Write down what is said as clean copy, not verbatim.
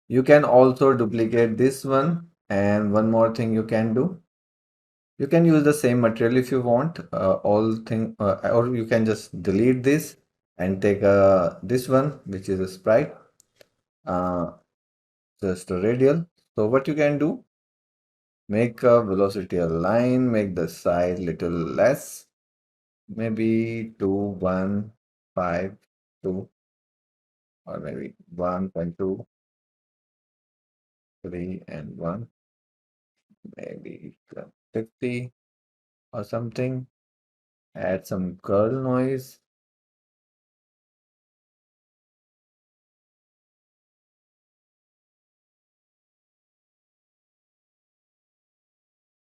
You can also duplicate this one, and one more thing you can do. You can use the same material if you want, or you can just delete this and take this one, which is a sprite, uh, just a radial. So what you can do, make a velocity align, make the size little less, maybe 2.152, or maybe 1.23 and 1, maybe 50 or something. Add some curl noise.